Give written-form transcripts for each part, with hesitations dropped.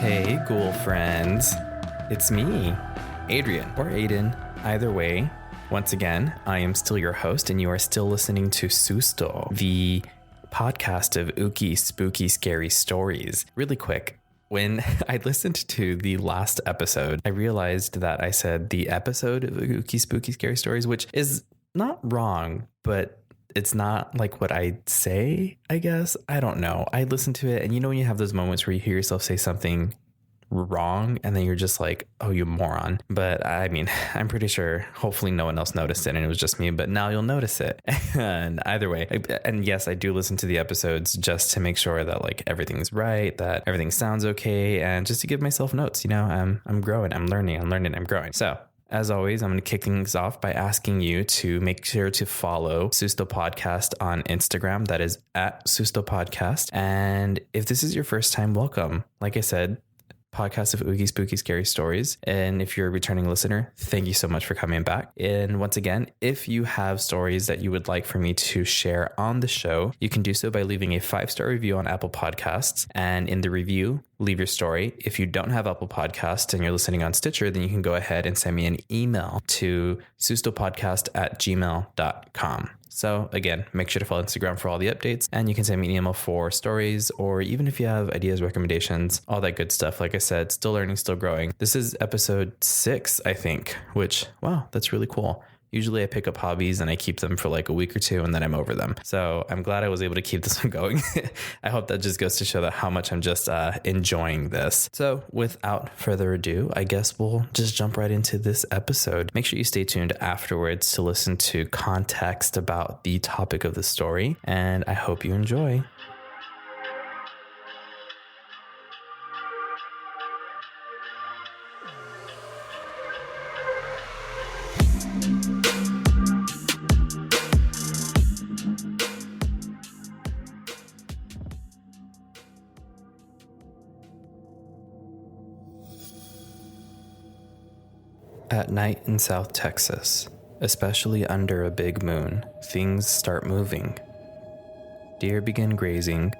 Hey, ghoul friends. It's me, Adrian, or Aiden, either way. Once again, I am still your host, and you are still listening to Susto, the podcast of ooky, spooky, scary stories. Really quick, when I listened to the last episode, I realized that I said the episode of ooky, spooky, scary stories, which is not wrong, but it's not like what I say, I guess. I don't know. I listened to it, and you know when you have those moments where you hear yourself say something wrong and then you're just like, oh, you moron. But I mean, I'm pretty sure hopefully no one else noticed it and it was just me, but now you'll notice it. And either way, and yes, I do listen to the episodes just to make sure that like everything's right, that everything sounds okay, and just to give myself notes. You know, I'm growing, I'm learning, I'm growing. So as always, I'm going to kick things off by asking you to make sure to follow Susto Podcast on Instagram. That is at Susto Podcast. And if this is your first time, welcome. Like I said, podcast of oogie, spooky, scary stories. And if you're a returning listener, thank you so much for coming back. And once again, if you have stories that you would like for me to share on the show, you can do so by leaving a 5-star review on Apple Podcasts. And in the review, leave your story. If you don't have Apple Podcasts and you're listening on Stitcher, then you can go ahead and send me an email to sustopodcast@gmail.com. So again, make sure to follow Instagram for all the updates, and you can send me an email for stories, or even if you have ideas, recommendations, all that good stuff. Like I said, still learning, still growing. This is episode 6, I think, which, wow, that's really cool. Usually I pick up hobbies and I keep them for like a week or two and then I'm over them. So I'm glad I was able to keep this one going. I hope that just goes to show that how much I'm just enjoying this. So without further ado, I guess we'll just jump right into this episode. Make sure you stay tuned afterwards to listen to context about the topic of the story. And I hope you enjoy. At night in South Texas, especially under a big moon, things start moving. Deer begin grazing,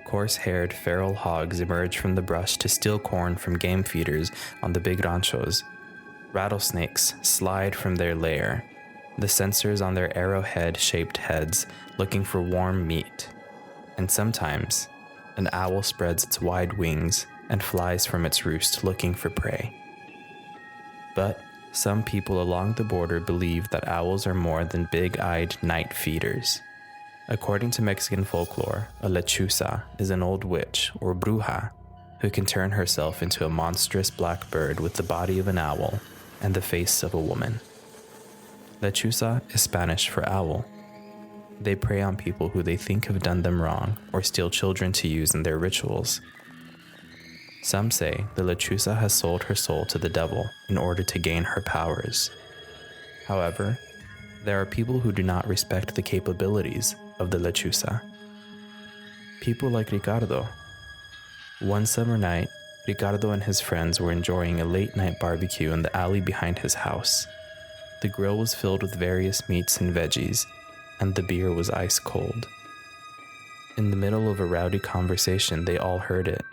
coarse-haired feral hogs emerge from the brush to steal corn from game feeders on the big ranchos. Rattlesnakes slide from their lair, the sensors on their arrowhead-shaped heads looking for warm meat. And sometimes, an owl spreads its wide wings and flies from its roost looking for prey. But some people along the border believe that owls are more than big-eyed night feeders. According to Mexican folklore, a lechuza is an old witch, or bruja, who can turn herself into a monstrous black bird with the body of an owl and the face of a woman. Lechuza is Spanish for owl. They prey on people who they think have done them wrong or steal children to use in their rituals. Some say the Lechuza has sold her soul to the devil in order to gain her powers. However, there are people who do not respect the capabilities of the Lechuza. People like Ricardo. One summer night, Ricardo and his friends were enjoying a late-night barbecue in the alley behind his house. The grill was filled with various meats and veggies, and the beer was ice cold. In the middle of a rowdy conversation, they all heard it.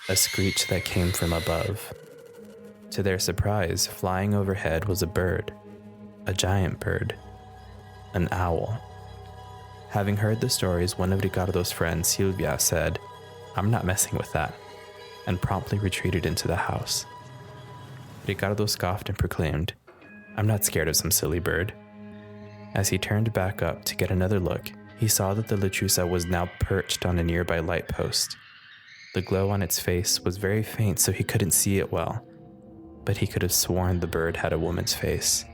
A screech that came from above. To their surprise, flying overhead was a bird, a giant bird, an owl. Having heard the stories, one of Ricardo's friends, Silvia, said, "I'm not messing with that," and promptly retreated into the house. Ricardo scoffed and proclaimed, "I'm not scared of some silly bird." As he turned back up to get another look, he saw that the Lechuza was now perched on a nearby light post. The glow on its face was very faint, so he couldn't see it well, but he could have sworn the bird had a woman's face.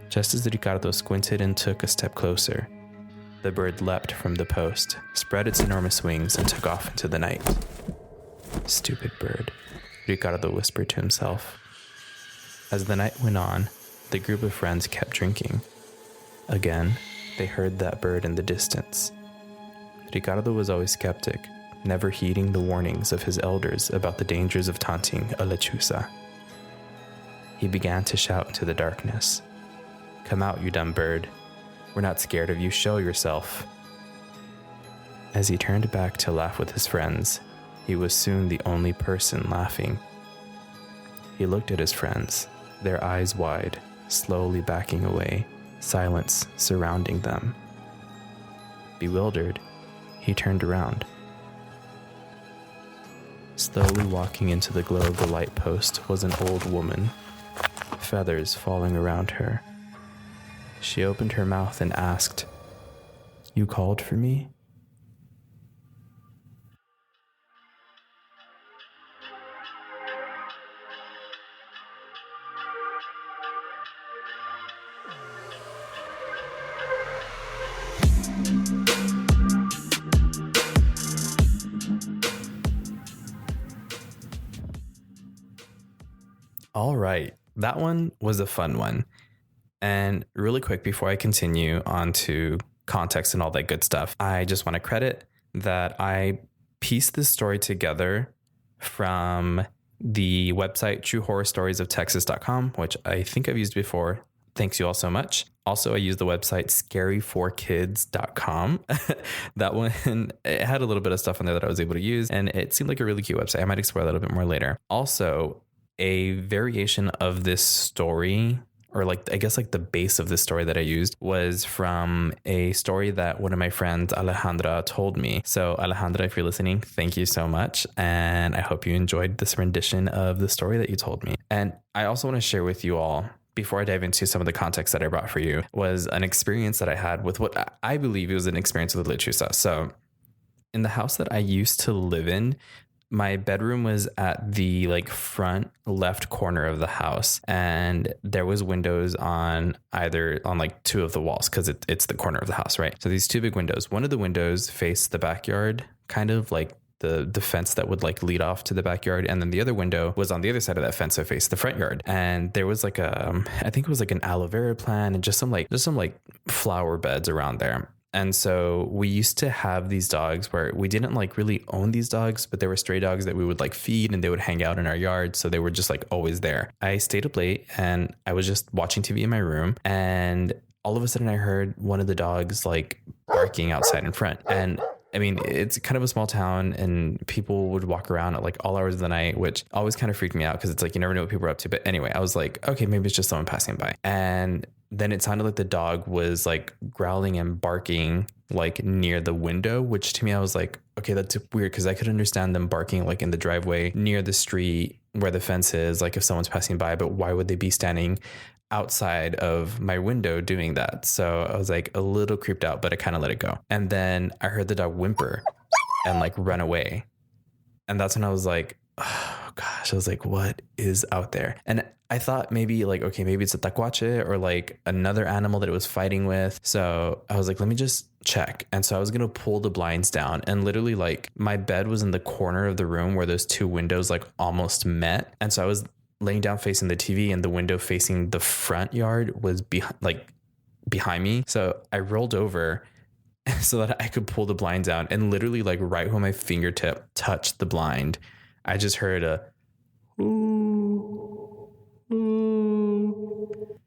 Just as Ricardo squinted and took a step closer, the bird leapt from the post, spread its enormous wings, and took off into the night. "Stupid bird," Ricardo whispered to himself. As the night went on, the group of friends kept drinking. Again, they heard that bird in the distance. Ricardo was always skeptic, never heeding the warnings of his elders about the dangers of taunting a lechuza. He began to shout into the darkness, "Come out, you dumb bird. We're not scared of you. Show yourself." As he turned back to laugh with his friends, He was soon the only person laughing. He looked at his friends, their eyes wide, slowly backing away, silence surrounding them. Bewildered, he turned around. Slowly walking into the glow of the light post was an old woman, feathers falling around her. She opened her mouth and asked, "You called for me?" All right, that one was a fun one. And really quick, before I continue on to context and all that good stuff, I just want to credit that I pieced this story together from the website truehorrorstoriesoftexas.com, which I think I've used before. Thanks you all so much. Also, I used the website scaryforkids.com. That one, it had a little bit of stuff on there that I was able to use, and it seemed like a really cute website. I might explore that a little bit more later. Also, a variation of this story, or like, I guess like the base of this story that I used, was from a story that one of my friends, Alejandra, told me. So Alejandra, if you're listening, thank you so much. And I hope you enjoyed this rendition of the story that you told me. And I also want to share with you all, before I dive into some of the context that I brought for you, was an experience that I had with what I believe it was an experience with Lechuza. So in the house that I used to live in, my bedroom was at the like front left corner of the house, and there was windows on like two of the walls, because it's the corner of the house, right? So these two big windows. One of the windows faced the backyard, kind of like the fence that would like lead off to the backyard, and then the other window was on the other side of that fence, so faced the front yard. And there was like I think it was like an aloe vera plant and just some flower beds around there. And so we used to have these dogs where we didn't like really own these dogs, but they were stray dogs that we would like feed, and they would hang out in our yard. So they were just like always there. I stayed up late and I was just watching TV in my room, and all of a sudden I heard one of the dogs like barking outside in front. And I mean, it's kind of a small town, and people would walk around at like all hours of the night, which always kind of freaked me out, because it's like you never know what people are up to. But anyway, I was like, okay, maybe it's just someone passing by. And then it sounded like the dog was like growling and barking like near the window, which to me, I was like, okay, that's weird, because I could understand them barking like in the driveway near the street where the fence is, like if someone's passing by, but why would they be standing outside of my window doing that? So I was like a little creeped out, but I kind of let it go. And then I heard the dog whimper and like run away. And that's when I was like, oh gosh, I was like, what is out there? And I thought maybe like, okay, maybe it's a tacuache or like another animal that it was fighting with. So I was like, let me just check. And so I was going to pull the blinds down, and literally like my bed was in the corner of the room where those two windows like almost met. And so I was laying down facing the TV, and the window facing the front yard was behind me. So I rolled over so that I could pull the blinds down, and literally like right when my fingertip touched the blind, I just heard a ooh, ooh.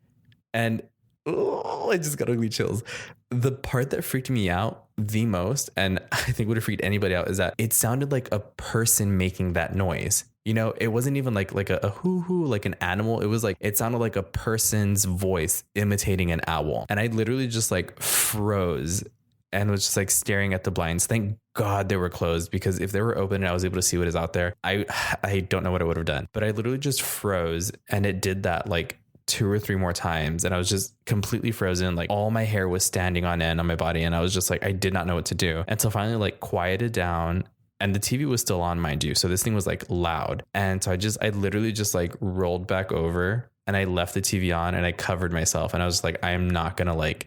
And I just got ugly chills. The part that freaked me out the most, and I think would have freaked anybody out, is that it sounded like a person making that noise. You know, it wasn't even like a hoo-hoo, like an animal. It was like, it sounded like a person's voice imitating an owl. And I literally just like froze and was just like staring at the blinds. Thank God they were closed, because if they were open and I was able to see what is out there, I don't know what I would have done. But I literally just froze, and it did that like 2 or 3 more times. And I was just completely frozen. Like all my hair was standing on end on my body. And I was just like, I did not know what to do. And so finally like quieted down, and the TV was still on, mind you. So this thing was like loud. And so I literally just like rolled back over, and I left the TV on, and I covered myself. And I was like, I'm not going to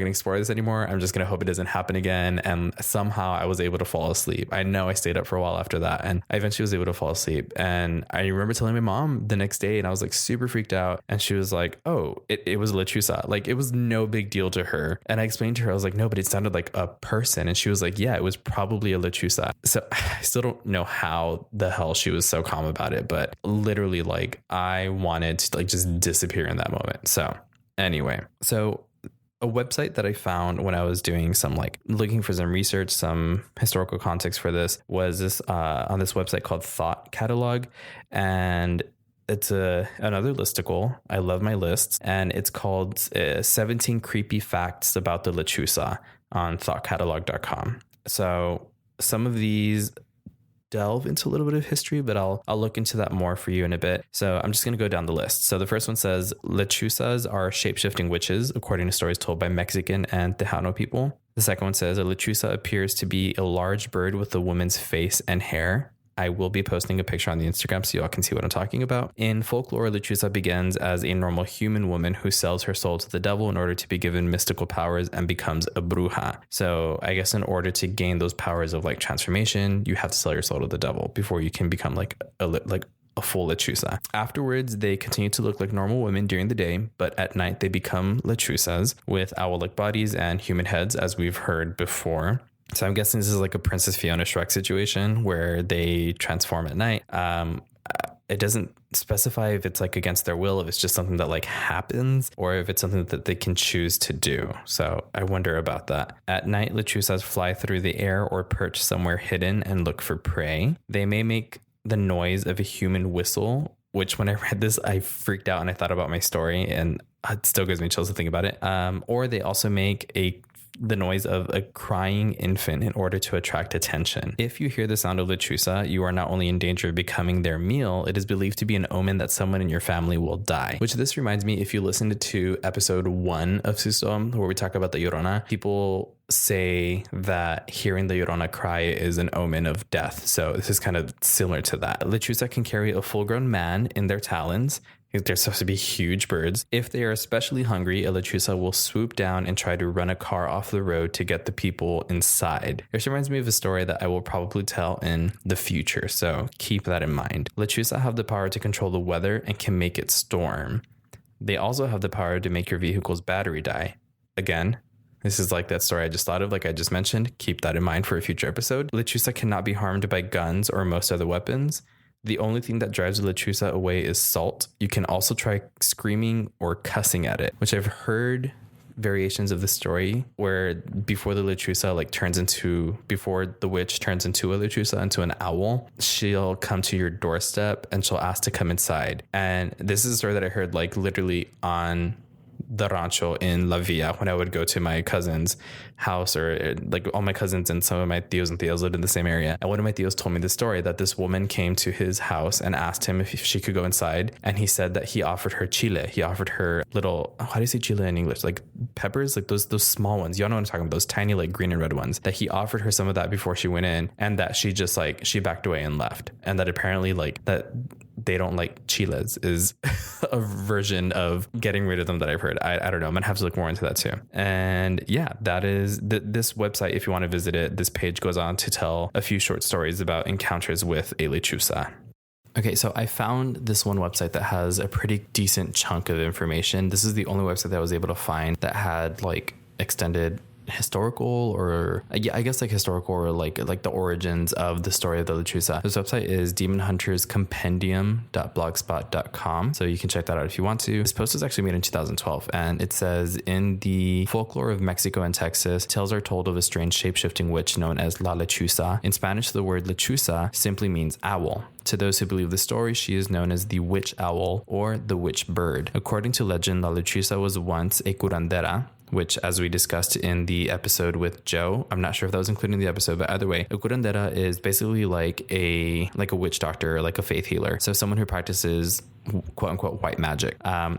explore this anymore. I'm just going to hope it doesn't happen again. And somehow I was able to fall asleep. I know I stayed up for a while after that, and I eventually was able to fall asleep. And I remember telling my mom the next day, and I was like super freaked out. And she was like, oh, it was Lechuza. Like it was no big deal to her. And I explained to her, I was like, no, but it sounded like a person. And she was like, yeah, it was probably a Lechuza. So I still don't know how the hell she was so calm about it, but literally like I wanted to like just disappear in that moment. So anyway, so a website that I found when I was doing some like looking for some research, some historical context for this was this on this website called Thought Catalog. And it's another listicle. I love my lists. And it's called 17 Creepy Facts About the Lechuza on thoughtcatalog.com. So some of these delve into a little bit of history, but I'll look into that more for you in a bit. So I'm just going to go down the list. So the first one says Lechuzas are shape-shifting witches, according to stories told by Mexican and Tejano people. The second one says a lechuza appears to be a large bird with a woman's face and hair. I will be posting a picture on the Instagram so you all can see what I'm talking about. In folklore, Lechuza begins as a normal human woman who sells her soul to the devil in order to be given mystical powers and becomes a bruja. So I guess in order to gain those powers of like transformation, you have to sell your soul to the devil before you can become like a full lechuza. Afterwards, they continue to look like normal women during the day, but at night they become lechuzas with owl-like bodies and human heads, as we've heard before. So I'm guessing this is like a Princess Fiona Shrek situation where they transform at night. It doesn't specify if it's like against their will, if it's just something that like happens, or if it's something that they can choose to do. So I wonder about that. At night, lechuzas fly through the air or perch somewhere hidden and look for prey. They may make the noise of a human whistle, which when I read this, I freaked out and I thought about my story, and it still gives me chills to think about it. Or they also make the noise of a crying infant in order to attract attention. If you hear the sound of lechuza, you are not only in danger of becoming their meal, it is believed to be an omen that someone in your family will die. Which this reminds me, if you listened to episode 1 of Susto, where we talk about the Llorona, people say that hearing the Llorona cry is an omen of death. So this is kind of similar to that. Lechuza can carry a full-grown man in their talons. They're supposed to be huge birds. If they are especially hungry, a lechuza will swoop down and try to run a car off the road to get the people inside. This reminds me of a story that I will probably tell in the future, so keep that in mind. Lechuza have the power to control the weather and can make it storm. They also have the power to make your vehicle's battery die. Again, this is like that story I just thought of, like I just mentioned. Keep that in mind for a future episode. Lechuza cannot be harmed by guns or most other weapons. The only thing that drives a lechuza away is salt. You can also try screaming or cussing at it, which I've heard variations of the story where before the lechuza before the witch turns into a lechuza, into an owl, she'll come to your doorstep and she'll ask to come inside. And this is a story that I heard like literally on the rancho in La Villa when I would go to my cousin's house, or like all my cousins and some of my tios and tias lived in the same area. And one of my tios told me the story that this woman came to his house and asked him if she could go inside. And he said that he offered her chile. He offered her little, how do you say chile in English? Like peppers, like those small ones. Y'all know what I'm talking about, those tiny like green and red ones, that he offered her some of that before she went in, and that she just like, she backed away and left. And that apparently like that they don't like chiles is a version of getting rid of them that I've heard. I don't know. I'm gonna have to look more into that too. And yeah, that is this website. If you want to visit it, this page goes on to tell a few short stories about encounters with a lechuza. Okay, so I found this one website that has a pretty decent chunk of information. This is the only website that I was able to find that had like extended historical, or yeah, I guess like historical, or like the origins of the story of the lechuza. This website is demonhunterscompendium.blogspot.com, so you can check that out if you want to. This post was actually made in 2012, and it says, in the folklore of Mexico and Texas, tales are told of a strange shape-shifting witch known as La Lechuza. In Spanish, the word lechuza simply means owl. To those who believe the story, she is known as the witch owl or the witch bird. According to legend, La Lechuza was once a curandera, which, as we discussed in the episode with Joe, I'm not sure if that was included in the episode, but either way, a curandera is basically like a witch doctor, or like a faith healer. So someone who practices quote unquote white magic.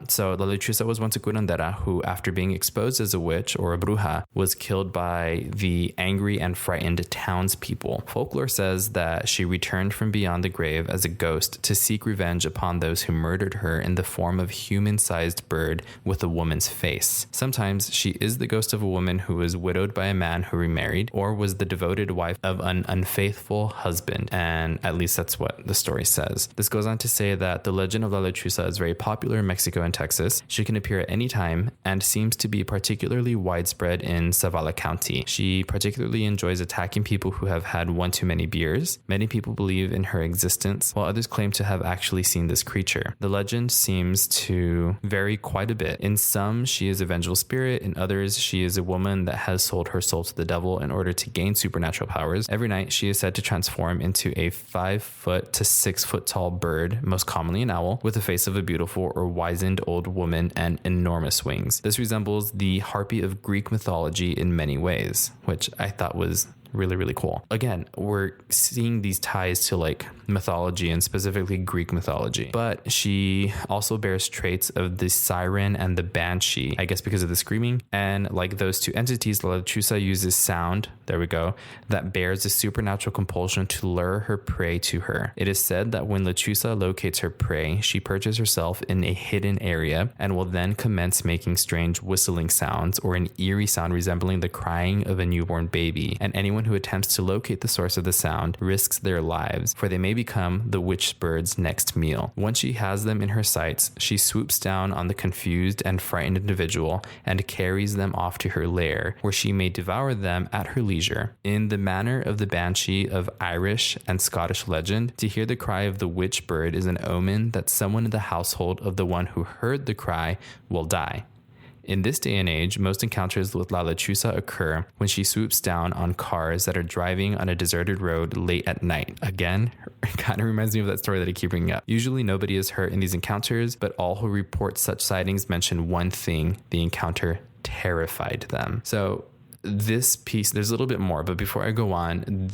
So La Lechuza was once a curandera who, after being exposed as a witch or a bruja, was killed by the angry and frightened townspeople. Folklore says that she returned from beyond the grave as a ghost to seek revenge upon those who murdered her in the form of human-sized bird with a woman's face. Sometimes she is the ghost of a woman who was widowed by a man who remarried, or was the devoted wife of an unfaithful husband. And at least that's what the story says. This goes on to say that the legend of La Lechuza is very popular in Mexico and Texas. She can appear at any time and seems to be particularly widespread in Zavala County. She particularly enjoys attacking people who have had one too many beers. Many people believe in her existence, while others claim to have actually seen this creature. The legend seems to vary quite a bit. In some, she is a vengeful spirit. In others, she is a woman that has sold her soul to the devil in order to gain supernatural powers. Every night, she is said to transform into a 5-foot to 6-foot tall bird, most commonly an owl, with the face of a beautiful or wizened old woman and enormous wings. This resembles the harpy of Greek mythology in many ways, which I thought was really, really cool. Again, we're seeing these ties to like mythology and specifically Greek mythology, but she also bears traits of the siren and the banshee, I guess because of the screaming. And like those two entities, La Lechuza uses sound, there we go, that bears a supernatural compulsion to lure her prey to her. It is said that when Lechuza locates her prey, she perches herself in a hidden area and will then commence making strange whistling sounds or an eerie sound resembling the crying of a newborn baby. And anyone who attempts to locate the source of the sound risks their lives, for they may become the witch bird's next meal. Once she has them in her sights, she swoops down on the confused and frightened individual and carries them off to her lair, where she may devour them at her leisure. In the manner of the banshee of Irish and Scottish legend, to hear the cry of the witch bird is an omen that someone in the household of the one who heard the cry will die. In this day and age, most encounters with La Lechuza occur when she swoops down on cars that are driving on a deserted road late at night. Again, it kind of reminds me of that story that I keep bringing up. Usually nobody is hurt in these encounters, but all who report such sightings mention one thing: the encounter terrified them. So this piece, there's a little bit more, but before I go on,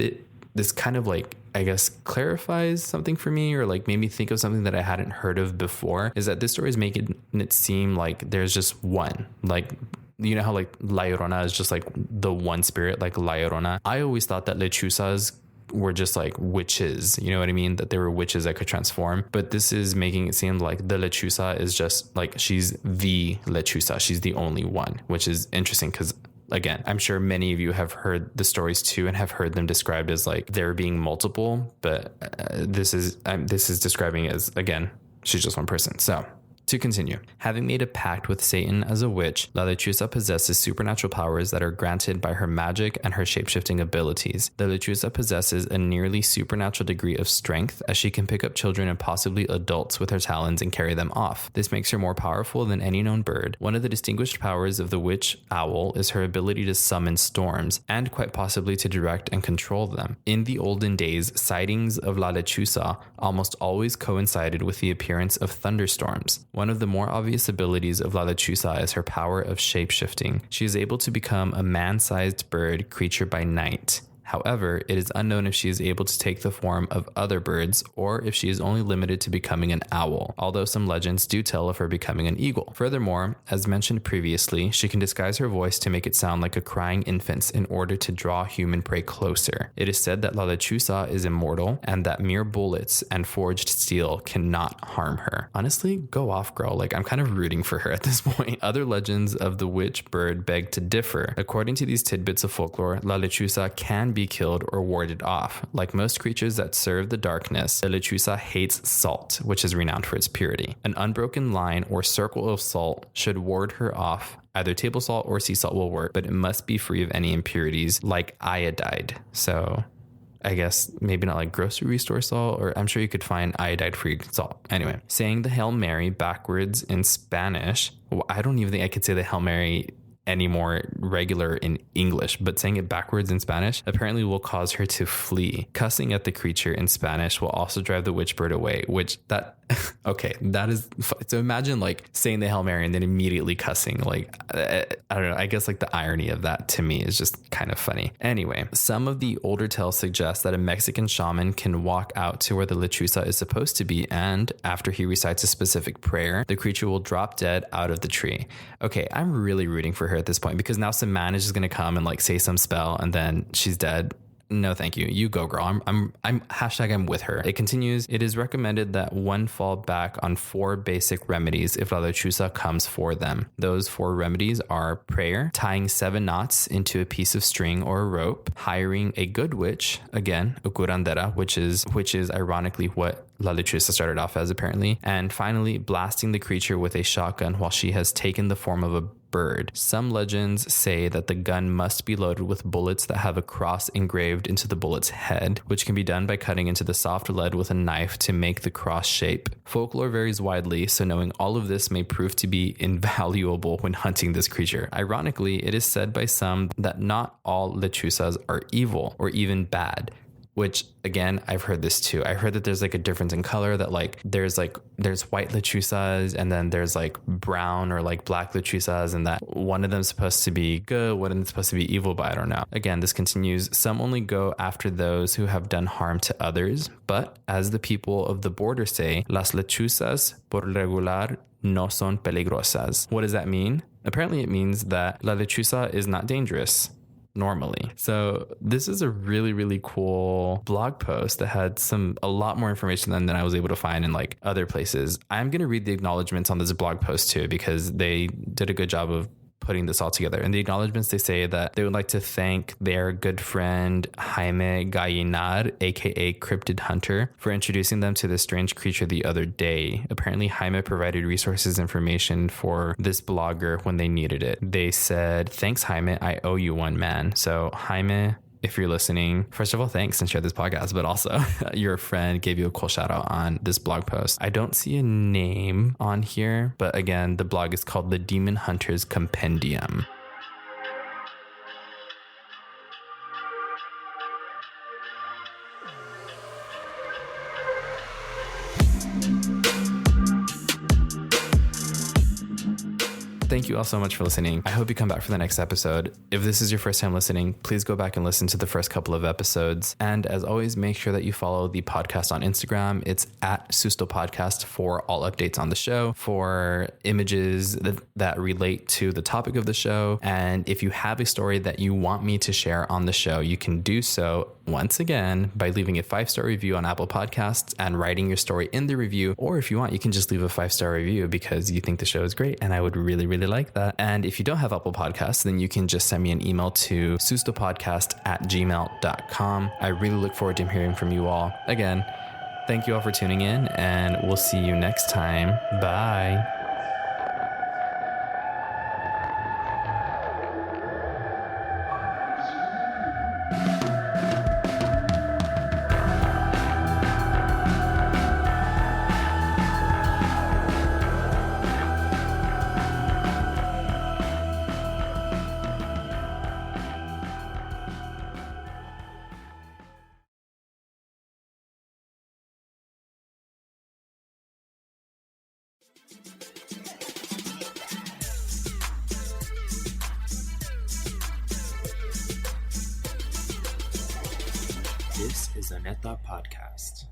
this kind of like, I guess, clarifies something for me, or like made me think of something that I hadn't heard of before, is that this story is making it seem like there's just one. Like, you know how like La Llorona is just like the one spirit, like La Llorona. I always thought that Lechuzas were just like witches, you know what I mean? That they were witches that could transform. But this is making it seem like the Lechuza is just like, she's the Lechuza. She's the only one, which is interesting because, again, I'm sure many of you have heard the stories too and have heard them described as like there being multiple, but this is describing it as, again, she's just one person. So to continue, having made a pact with Satan as a witch, La Lechuza possesses supernatural powers that are granted by her magic and her shapeshifting abilities. La Lechuza possesses a nearly supernatural degree of strength, as she can pick up children and possibly adults with her talons and carry them off. This makes her more powerful than any known bird. One of the distinguished powers of the witch owl is her ability to summon storms, and quite possibly to direct and control them. In the olden days, sightings of La Lechuza almost always coincided with the appearance of thunderstorms. One of the more obvious abilities of La Lechuza is her power of shape-shifting. She is able to become a man-sized bird creature by night. However, it is unknown if she is able to take the form of other birds or if she is only limited to becoming an owl, although some legends do tell of her becoming an eagle. Furthermore, as mentioned previously, she can disguise her voice to make it sound like a crying infant's in order to draw human prey closer. It is said that La Lechuza is immortal and that mere bullets and forged steel cannot harm her. Honestly, go off, girl. Like, I'm kind of rooting for her at this point. Other legends of the witch bird beg to differ. According to these tidbits of folklore, La Lechuza can be killed or warded off. Like most creatures that serve the darkness, the Lechuza hates salt, which is renowned for its purity. An unbroken line or circle of salt should ward her off. Either table salt or sea salt will work, but it must be free of any impurities like iodide. So I guess maybe not like grocery store salt, or I'm sure you could find iodide-free salt. Anyway, saying the Hail Mary backwards in Spanish, well, I don't even think I could say the Hail Mary any more regular in English, but saying it backwards in Spanish apparently will cause her to flee. Cussing at the creature in Spanish will also drive the witch bird away, which that, okay, that is, so imagine like saying the Hail Mary and then immediately cussing. Like, I don't know, I guess like the irony of that to me is just kind of funny. Anyway, some of the older tales suggest that a Mexican shaman can walk out to where the Lechuza is supposed to be, and after he recites a specific prayer, the creature will drop dead out of the tree. Okay, I'm really rooting for her at this point, because now some man is just going to come and like say some spell and then she's dead. no, thank you. You go, girl. I'm hashtag I'm with her. It continues. It is recommended that one fall back on 4 basic remedies if La Lechuza comes for them. Those 4 remedies are prayer, tying 7 knots into a piece of string or a rope, hiring a good witch, again, a curandera, which is ironically what La Lechuza started off as apparently, and finally blasting the creature with a shotgun while she has taken the form of a bird. Some legends say that the gun must be loaded with bullets that have a cross engraved into the bullet's head, which can be done by cutting into the soft lead with a knife to make the cross shape. Folklore varies widely, so knowing all of this may prove to be invaluable when hunting this creature. Ironically, it is said by some that not all lechuzas are evil or even bad. Which again, I've heard this too. I heard that there's like a difference in color, that like there's white lechuzas and then there's like brown or like black lechuzas, and that one of them's supposed to be good, one of them's supposed to be evil, but I don't know. Again, this continues. Some only go after those who have done harm to others, but as the people of the border say, las lechuzas por regular no son peligrosas. What does that mean? Apparently it means that la lechuza is not dangerous normally. So this is a really, really cool blog post that had a lot more information than I was able to find in like other places. I'm going to read the acknowledgements on this blog post too, because they did a good job of putting this all together. In the acknowledgements, they say that they would like to thank their good friend Jaime Gallinar, aka Cryptid Hunter, for introducing them to this strange creature the other day. Apparently, Jaime provided resources information for this blogger when they needed it. They said, "Thanks, Jaime. I owe you one, man." So Jaime, if you're listening, first of all, thanks and share this podcast, but also your friend gave you a cool shout out on this blog post. I don't see a name on here, but again, the blog is called The Demon Hunter's Compendium. Thank you all so much for listening. I hope you come back for the next episode. If this is your first time listening, please go back and listen to the first couple of episodes. And as always, make sure that you follow the podcast on Instagram. It's at Susto Podcast for all updates on the show, for images that relate to the topic of the show. And if you have a story that you want me to share on the show, you can do so once again by leaving a 5-star review on Apple Podcasts and writing your story in the review. Or if you want, you can just leave a 5-star review because you think the show is great, and I would really, really like that. And if you don't have Apple Podcasts, then you can just send me an email to sustopodcast@gmail.com. I really look forward to hearing from you all. Again, thank you all for tuning in, and we'll see you next time. Bye. This is a Neta podcast.